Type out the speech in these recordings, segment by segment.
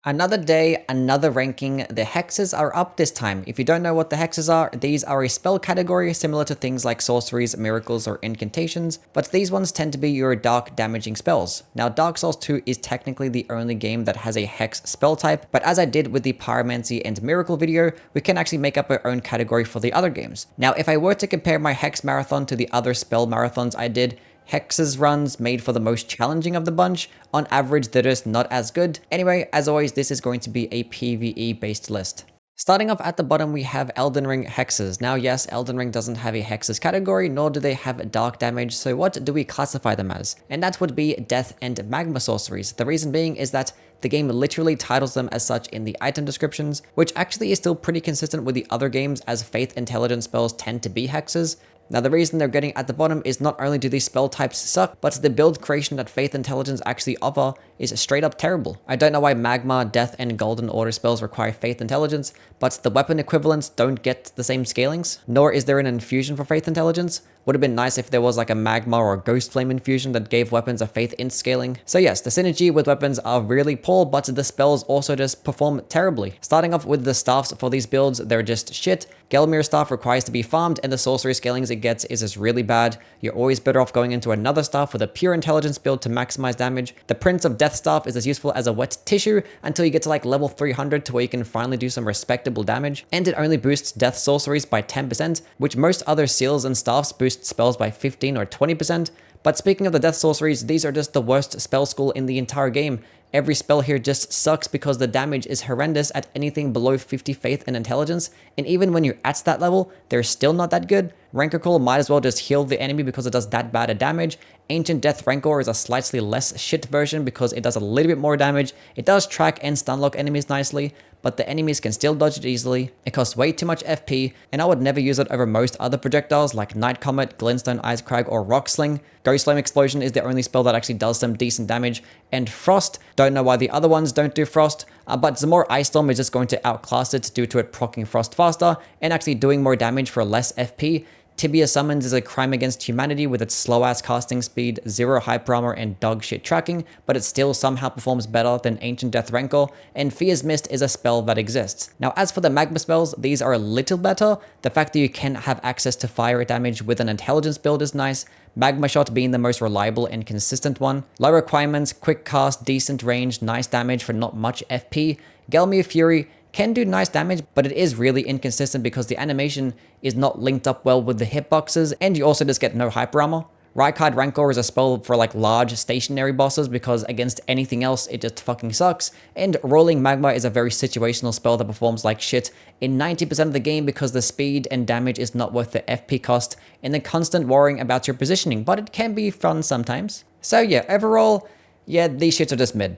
Another day, another ranking. The hexes are up this time. If you don't know what the hexes are, these are a spell category similar to things like sorceries, miracles, or incantations, but these ones tend to be your dark damaging spells. Now, Dark Souls 2 is technically the only game that has a hex spell type, but as I did with the pyromancy and miracle video, we can actually make up our own category for the other games. Now, if I were to compare my hex marathon to the other spell marathons I did, Hex's runs made for the most challenging of the bunch. On average, they're just not as good. Anyway, as always, this is going to be a PvE based list. Starting off at the bottom, we have Elden Ring Hexes. Now yes, Elden Ring doesn't have a Hexes category, nor do they have dark damage, so what do we classify them as? And that would be Death and Magma Sorceries. The reason being is that the game literally titles them as such in the item descriptions, which actually is still pretty consistent with the other games as Faith Intelligence spells tend to be hexes. Now the reason they're getting at the bottom is not only do these spell types suck, but the build creation that Faith Intelligence actually offer is straight up terrible. I don't know why Magma, Death, and Golden Order spells require Faith Intelligence, but the weapon equivalents don't get the same scalings, nor is there an infusion for Faith Intelligence. Would have been nice if there was like a Magma or a Ghost Flame infusion that gave weapons a Faith Int scaling. So yes, the synergy with weapons are really poor, but the spells also just perform terribly. Starting off with the staffs for these builds, they're just shit. Gelmir staff requires to be farmed, and the sorcery scalings it gets is just really bad. You're always better off going into another staff with a pure intelligence build to maximize damage. The Prince of Death staff is as useful as a wet tissue until you get to like level 300 to where you can finally do some respectable damage. And it only boosts death sorceries by 10%, which most other seals and staffs boost spells by 15 or 20%. But speaking of the death sorceries, these are just the worst spell school in the entire game. Every spell here just sucks because the damage is horrendous at anything below 50 faith and intelligence, and even when you're at that level, they're still not that good. Rancor Call might as well just heal the enemy because it does that bad a damage. Ancient Death Rancor is a slightly less shit version because it does a little bit more damage. It does track and stunlock enemies nicely, but the enemies can still dodge it easily. It costs way too much FP, and I would never use it over most other projectiles like Night Comet, Glintstone Ice Crag, or Rock Sling. Ghost Flame Explosion is the only spell that actually does some decent damage, and Frost, don't know why the other ones don't do Frost, but Zamor Ice Storm is just going to outclass it due to it proccing Frost faster and actually doing more damage for less FP. Tibia Summons is a crime against humanity with its slow-ass casting speed, zero hyper armor, and dog shit tracking, but it still somehow performs better than Ancient Death Rancor, and Fear's Mist is a spell that exists. Now, as for the Magma spells, these are a little better. The fact that you can have access to fire damage with an intelligence build is nice, Magma Shot being the most reliable and consistent one. Low requirements, quick cast, decent range, nice damage for not much FP. Gelmir Fury can do nice damage, but it is really inconsistent because the animation is not linked up well with the hitboxes, and you also just get no hyper armor. Rykard Rancor is a spell for like large stationary bosses because against anything else it just fucking sucks, and Rolling Magma is a very situational spell that performs like shit in 90% of the game because the speed and damage is not worth the FP cost and the constant worrying about your positioning, but it can be fun sometimes. So yeah, overall, yeah, these shits are just mid.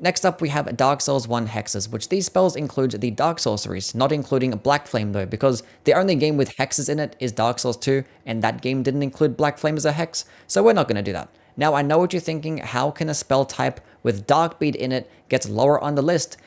Next up, we have Dark Souls 1 Hexes, which these spells include the Dark Sorceries, not including Black Flame though, because the only game with hexes in it is Dark Souls 2, and that game didn't include Black Flame as a hex, so we're not going to do that. Now, I know what you're thinking, how can a spell type with Darkbeat in it get lower on the list?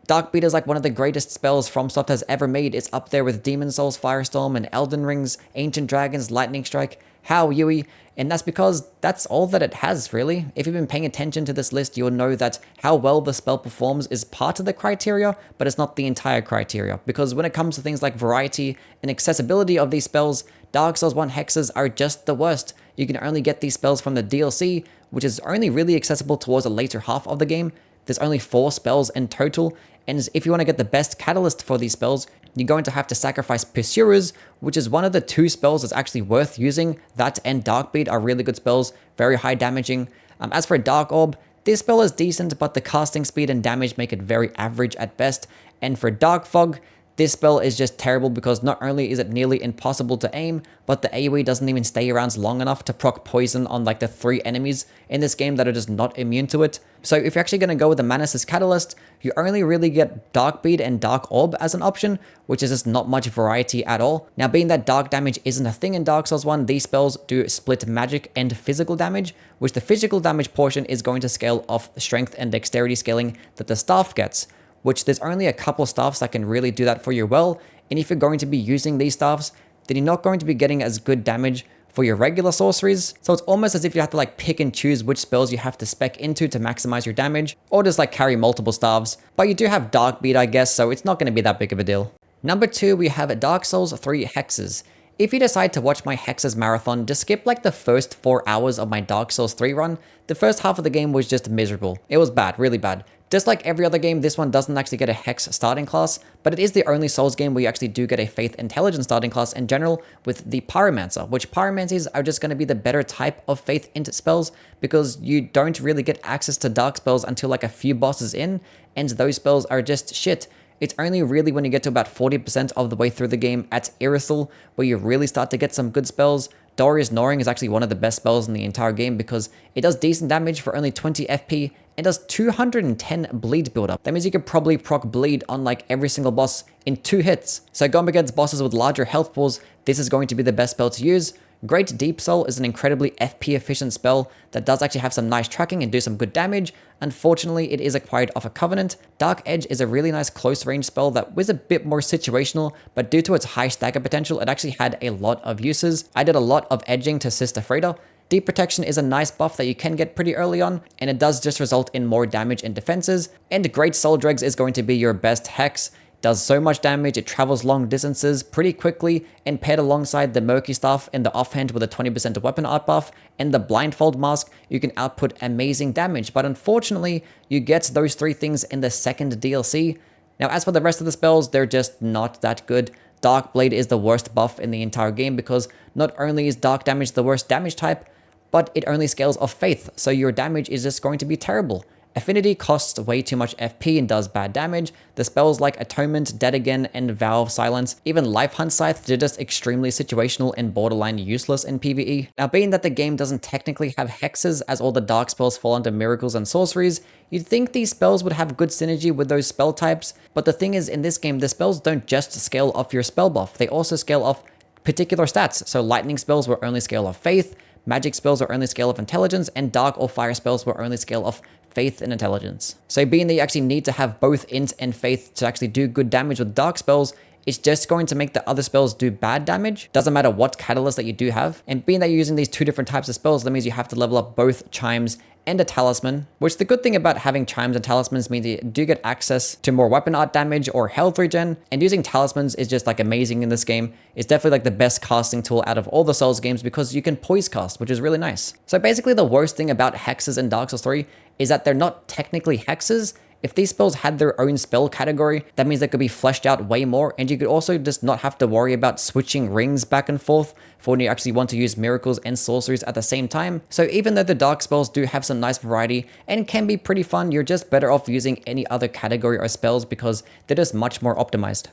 Darkbeat is like one of the greatest spells FromSoft has ever made. It's up there with Demon Souls Firestorm and Elden Ring's Ancient Dragons Lightning Strike. How, Yui? And that's because that's all that it has, really. If you've been paying attention to this list, you'll know that how well the spell performs is part of the criteria, but it's not the entire criteria. Because when it comes to things like variety and accessibility of these spells, Dark Souls 1 Hexes are just the worst. You can only get these spells from the DLC, which is only really accessible towards the later half of the game. There's only 4 spells in total, and if you want to get the best catalyst for these spells, you're going to have to sacrifice Pursuers, which is one of the 2 spells that's actually worth using. That and Darkbeat are really good spells, very high damaging. As for Dark Orb, this spell is decent, but the casting speed and damage make it very average at best. And for Dark Fog, this spell is just terrible because not only is it nearly impossible to aim, but the AoE doesn't even stay around long enough to proc poison on like the 3 enemies in this game that are just not immune to it. So if you're actually going to go with the Manus' Catalyst, you only really get Darkbeat and Dark Orb as an option, which is just not much variety at all. Now, being that dark damage isn't a thing in Dark Souls 1, these spells do split magic and physical damage, which the physical damage portion is going to scale off strength and dexterity scaling that the staff gets, which there's only a couple staffs that can really do that for you well, and if you're going to be using these staffs, then you're not going to be getting as good damage for your regular sorceries. So it's almost as if you have to like pick and choose which spells you have to spec into to maximize your damage, or just like carry multiple staves. But you do have Dark Beat, I guess, so it's not going to be that big of a deal. Number 2, we have Dark Souls 3 Hexes. If you decide to watch my Hexes marathon, just skip like the first 4 hours of my Dark Souls 3 run. The first half of the game was just miserable. It was bad, really bad. Just like every other game, this one doesn't actually get a Hex starting class, but it is the only Souls game where you actually do get a Faith Intelligence starting class in general with the Pyromancer, which Pyromancers are just going to be the better type of Faith Int spells because you don't really get access to Dark spells until like a few bosses in, and those spells are just shit. It's only really when you get to about 40% of the way through the game at Irithyll where you really start to get some good spells. Doria's Gnawing is actually one of the best spells in the entire game because it does decent damage for only 20 FP and does 210 bleed buildup. That means you could probably proc bleed on like every single boss in 2 hits. So going against bosses with larger health pools, this is going to be the best spell to use. Great Deep Soul is an incredibly FP efficient spell that does actually have some nice tracking and do some good damage. Unfortunately, it is acquired off a Covenant. Dark Edge is a really nice close range spell that was a bit more situational, but due to its high stagger potential, it actually had a lot of uses. I did a lot of edging to Sister Freda. Deep Protection is a nice buff that you can get pretty early on, and it does just result in more damage and defenses. And Great Soul Dregs is going to be your best Hex. Does so much damage, it travels long distances pretty quickly, and paired alongside the Murky Staff in the offhand with a 20% weapon art buff and the Blindfold Mask, you can output amazing damage. But unfortunately, you get those 3 things in the second DLC. Now, as for the rest of the spells, they're just not that good. Dark Blade is the worst buff in the entire game because not only is Dark Damage the worst damage type, but it only scales off Faith, so your damage is just going to be terrible. Affinity costs way too much FP and does bad damage. The spells like Atonement, Dead Again, and Vow of Silence, even Life Hunt Scythe, they're just extremely situational and borderline useless in PvE. Now, being that the game doesn't technically have hexes as all the dark spells fall under miracles and sorceries, you'd think these spells would have good synergy with those spell types, but the thing is, in this game, the spells don't just scale off your spell buff, they also scale off particular stats. So lightning spells will only scale off Faith, magic spells are only scale of intelligence, and dark or fire spells will only scale off Faith and intelligence. So being that you actually need to have both int and faith to actually do good damage with dark spells, it's just going to make the other spells do bad damage. Doesn't matter what catalyst that you do have. And being that you're using these 2 different types of spells, that means you have to level up both Chimes and a Talisman, which the good thing about having Chimes and Talismans means you do get access to more weapon art damage or health regen, and using Talismans is just like amazing in this game. It's definitely like the best casting tool out of all the Souls games because you can poise cast, which is really nice. So basically the worst thing about hexes in Dark Souls 3 is that they're not technically hexes. If these spells had their own spell category, that means they could be fleshed out way more, and you could also just not have to worry about switching rings back and forth for when you actually want to use miracles and sorceries at the same time. So even though the dark spells do have some nice variety and can be pretty fun, you're just better off using any other category or spells because they're just much more optimized.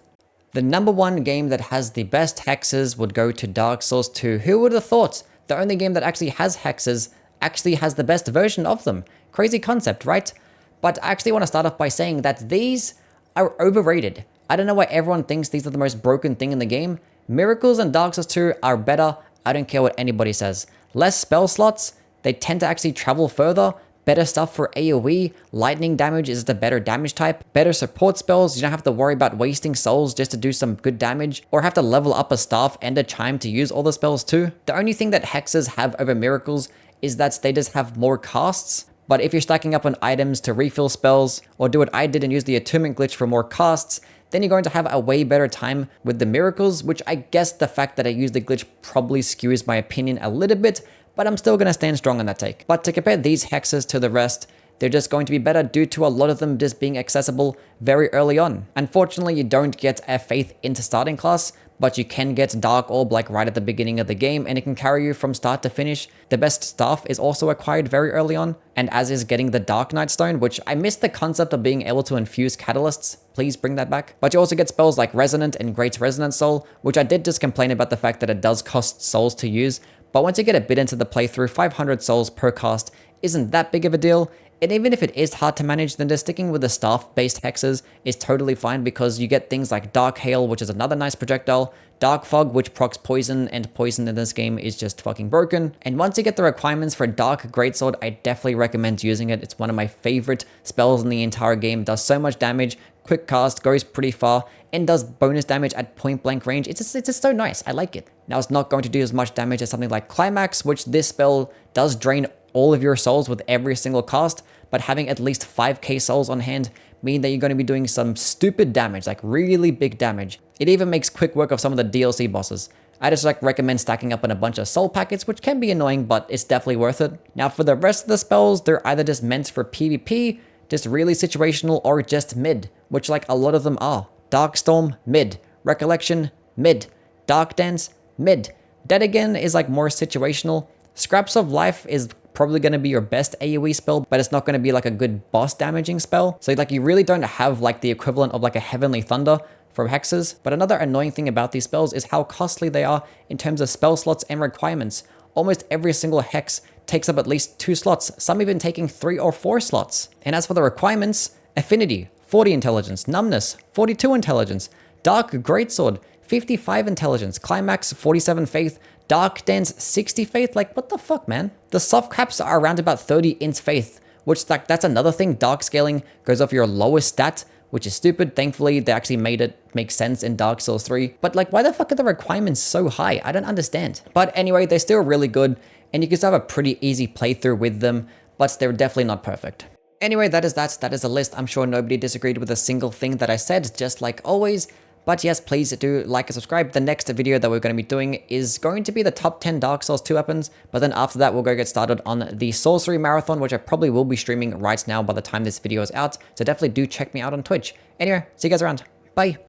The number 1 game that has the best hexes would go to Dark Souls 2. Who would have thought? The only game that actually has hexes actually has the best version of them. Crazy concept, right? But I actually want to start off by saying that these are overrated. I don't know why everyone thinks these are the most broken thing in the game. Miracles and Dark Souls 2 are better. I don't care what anybody says. Less spell slots. They tend to actually travel further. Better stuff for AoE. Lightning damage is the better damage type. Better support spells. You don't have to worry about wasting souls just to do some good damage. Or have to level up a staff and a chime to use all the spells too. The only thing that hexes have over miracles is that they just have more casts. But if you're stacking up on items to refill spells, or do what I did and use the attunement glitch for more casts, then you're going to have a way better time with the miracles, which I guess the fact that I used the glitch probably skews my opinion a little bit, but I'm still going to stand strong on that take. But to compare these hexes to the rest, they're just going to be better due to a lot of them just being accessible very early on. Unfortunately, you don't get a Faith into starting class, but you can get Dark Orb like right at the beginning of the game, and it can carry you from start to finish. The best staff is also acquired very early on, and as is getting the Dark Knight Stone, which I missed the concept of being able to infuse catalysts. Please bring that back. But you also get spells like Resonant and Great Resonant Soul, which I did just complain about the fact that it does cost souls to use, but once you get a bit into the playthrough, 500 souls per cast isn't that big of a deal. And even if it is hard to manage, then just sticking with the staff-based hexes is totally fine because you get things like Dark Hail, which is another nice projectile, Dark Fog, which procs poison, and poison in this game is just fucking broken. And once you get the requirements for Dark Greatsword, I definitely recommend using it. It's one of my favorite spells in the entire game. It does so much damage, quick cast, goes pretty far, and does bonus damage at point blank range. It's just so nice. I like it. Now, it's not going to do as much damage as something like Climax, which this spell does drain all of your souls with every single cast, but having at least 5k souls on hand mean that you're going to be doing some stupid damage, like really big damage. It even makes quick work of some of the DLC bosses. I just recommend stacking up on a bunch of soul packets, which can be annoying, but it's definitely worth it. Now, for the rest of the spells, they're either just meant for PvP, just really situational, or just mid, which like a lot of them are. Darkstorm, mid. Recollection, mid. Dark Dance, mid. Dead Again is like more situational. Scraps of Life is probably going to be your best AoE spell, but it's not going to be like a good boss damaging spell. So like you really don't have like the equivalent of like a Heavenly Thunder from hexes. But another annoying thing about these spells is how costly they are in terms of spell slots and requirements. Almost every single hex takes up at least 2 slots, some even taking 3 or 4 slots. And as for the requirements, Affinity, 40 intelligence, Numbness, 42 intelligence, Dark Greatsword, 55 intelligence, Climax, 47 faith, Dark Dance, 60 faith. Like, what the fuck, man? The soft caps are around about 30 int faith, which like that's another thing. Dark scaling goes off your lowest stat, which is stupid. Thankfully, they actually made it make sense in Dark Souls 3. But like, why the fuck are the requirements so high? I don't understand. But anyway, they're still really good, and you can still have a pretty easy playthrough with them, but they're definitely not perfect. Anyway, that is the list. I'm sure nobody disagreed with a single thing that I said, just like always. But yes, please do like and subscribe. The next video that we're going to be doing is going to be the top 10 Dark Souls 2 weapons. But then after that, we'll go get started on the Sorcery Marathon, which I probably will be streaming right now by the time this video is out. So definitely do check me out on Twitch. Anyway, see you guys around. Bye.